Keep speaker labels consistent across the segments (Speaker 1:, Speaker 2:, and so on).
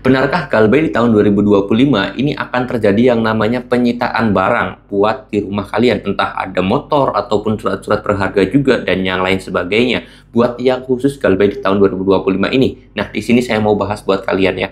Speaker 1: Benarkah Galbay di tahun 2025 ini akan terjadi yang namanya penyitaan barang buat di rumah kalian? Entah ada motor ataupun surat-surat berharga juga dan yang lain sebagainya. Buat yang khusus Galbay di tahun 2025 ini. Nah, di sini saya mau bahas buat kalian ya.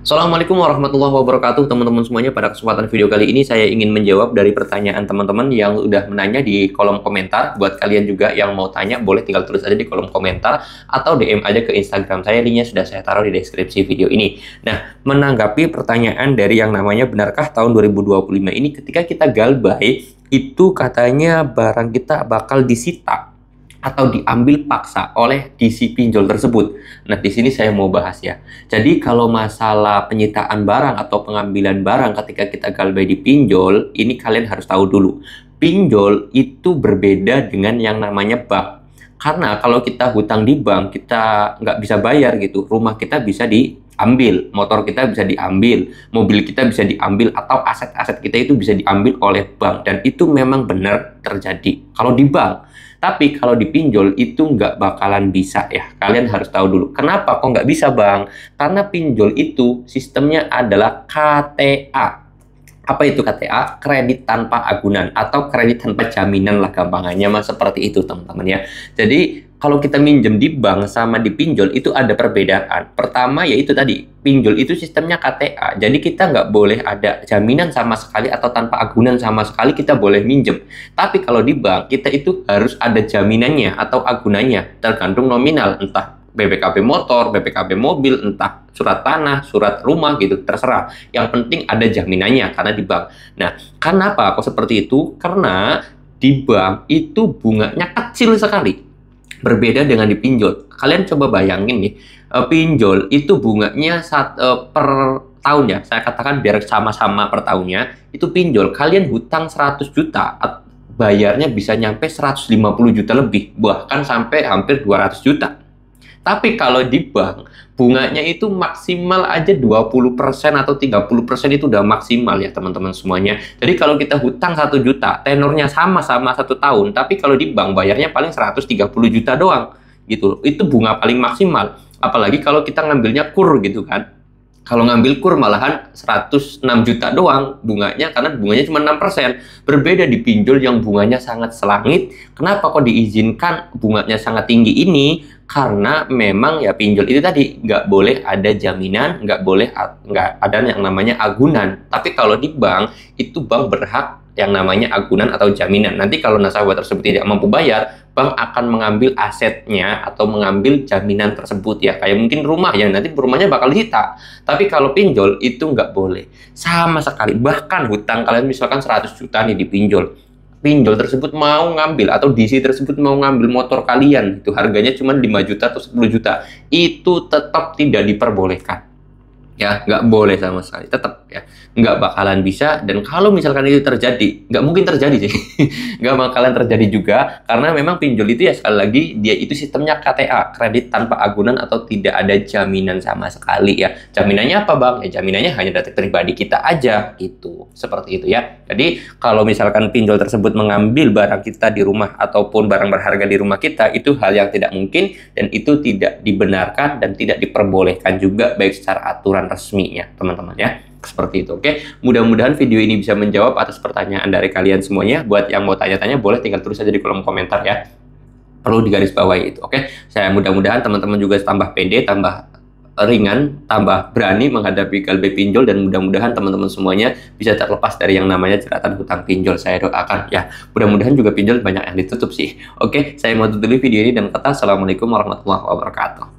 Speaker 1: Assalamualaikum warahmatullahi wabarakatuh teman-teman semuanya. Pada kesempatan video kali ini saya ingin menjawab dari pertanyaan teman-teman yang udah menanya di kolom komentar. Buat kalian juga yang mau tanya boleh tinggal tulis aja di kolom komentar atau DM aja ke Instagram saya, linknya sudah saya taruh di deskripsi video ini. Nah, menanggapi pertanyaan dari yang namanya benarkah tahun 2025 ini ketika kita Galbay itu katanya barang kita bakal disita atau diambil paksa oleh DC pinjol tersebut. Nah, di sini saya mau bahas ya. Jadi, kalau masalah penyitaan barang atau pengambilan barang ketika kita Galbay di pinjol, ini kalian harus tahu dulu. Pinjol itu berbeda dengan yang namanya bank. Karena kalau kita hutang di bank, kita nggak bisa bayar gitu. Rumah kita bisa diambil, motor kita bisa diambil, mobil kita bisa diambil, atau aset-aset kita itu bisa diambil oleh bank. Dan itu memang benar terjadi kalau di bank. Tapi kalau dipinjol itu nggak bakalan bisa ya. Kalian harus tahu dulu. Kenapa kok nggak bisa, Bang? Karena pinjol itu sistemnya adalah KTA. Apa itu KTA? Kredit tanpa agunan atau kredit tanpa jaminan lah gampangannya mas, seperti itu teman-teman ya. Jadi kalau kita minjem di bank sama di pinjol itu ada perbedaan. Pertama yaitu tadi, pinjol itu sistemnya KTA. Jadi kita nggak boleh ada jaminan sama sekali atau tanpa agunan sama sekali kita boleh minjem. Tapi kalau di bank kita itu harus ada jaminannya atau agunannya tergantung nominal, entah BPKB motor, BPKB mobil, entah surat tanah, surat rumah gitu, terserah. Yang penting ada jaminannya karena di bank. Nah, kenapa kok seperti itu? Karena di bank itu bunganya kecil sekali. Berbeda dengan di pinjol. Kalian coba bayangin nih, pinjol itu bunganya per tahun ya. Saya katakan biar sama-sama per tahunnya. Itu pinjol, kalian hutang 100 juta, bayarnya bisa nyampe 150 juta lebih. Bahkan sampai hampir 200 juta. Tapi kalau di bank, bunganya itu maksimal aja 20% atau 30% itu udah maksimal ya teman-teman semuanya. Jadi kalau kita hutang 1 juta, tenornya sama-sama 1 tahun, tapi kalau di bank bayarnya paling 130 juta doang gitu. Itu bunga paling maksimal. Apalagi kalau kita ngambilnya kur gitu kan. Kalau ngambil kur malahan 106 juta doang bunganya, karena bunganya cuma 6%. Berbeda di pinjol yang bunganya sangat selangit. Kenapa kok diizinkan bunganya sangat tinggi ini? Karena memang ya pinjol itu tadi nggak boleh ada jaminan, nggak ada yang namanya agunan. Tapi kalau di bank, itu bank berhak yang namanya agunan atau jaminan. Nanti kalau nasabah tersebut tidak mampu bayar, bank akan mengambil asetnya atau mengambil jaminan tersebut ya. Kayak mungkin rumah ya, nanti rumahnya bakal disita. Tapi kalau pinjol itu nggak boleh sama sekali. Bahkan hutang kalian misalkan 100 juta nih di pinjol tersebut mau ngambil atau DC tersebut mau ngambil motor kalian, itu harganya cuma 5 juta atau 10 juta, itu tetap tidak diperbolehkan ya, nggak boleh sama sekali, tetap ya nggak bakalan bisa. Dan kalau misalkan itu terjadi, nggak mungkin terjadi sih nggak bakalan terjadi juga, karena memang pinjol itu ya sekali lagi dia itu sistemnya KTA, kredit tanpa agunan atau tidak ada jaminan sama sekali ya. Jaminannya apa bang? Ya jaminannya hanya data pribadi kita aja gitu, seperti itu ya. Jadi kalau misalkan pinjol tersebut mengambil barang kita di rumah ataupun barang berharga di rumah kita, itu hal yang tidak mungkin dan itu tidak dibenarkan dan tidak diperbolehkan juga baik secara aturan resminya teman-teman ya, seperti itu. Oke, mudah-mudahan video ini bisa menjawab atas pertanyaan dari kalian semuanya. Buat yang mau tanya-tanya boleh tinggal tulis aja di kolom komentar ya, perlu digarisbawahi itu. Oke, saya mudah-mudahan teman-teman juga tambah pede, tambah ringan, tambah berani menghadapi Galbay pinjol, dan mudah-mudahan teman-teman semuanya bisa terlepas dari yang namanya jeratan hutang pinjol. Saya doakan ya, mudah-mudahan juga pinjol banyak yang ditutup sih. Oke, saya mau tutup dulu video ini dan kata assalamualaikum warahmatullahi wabarakatuh.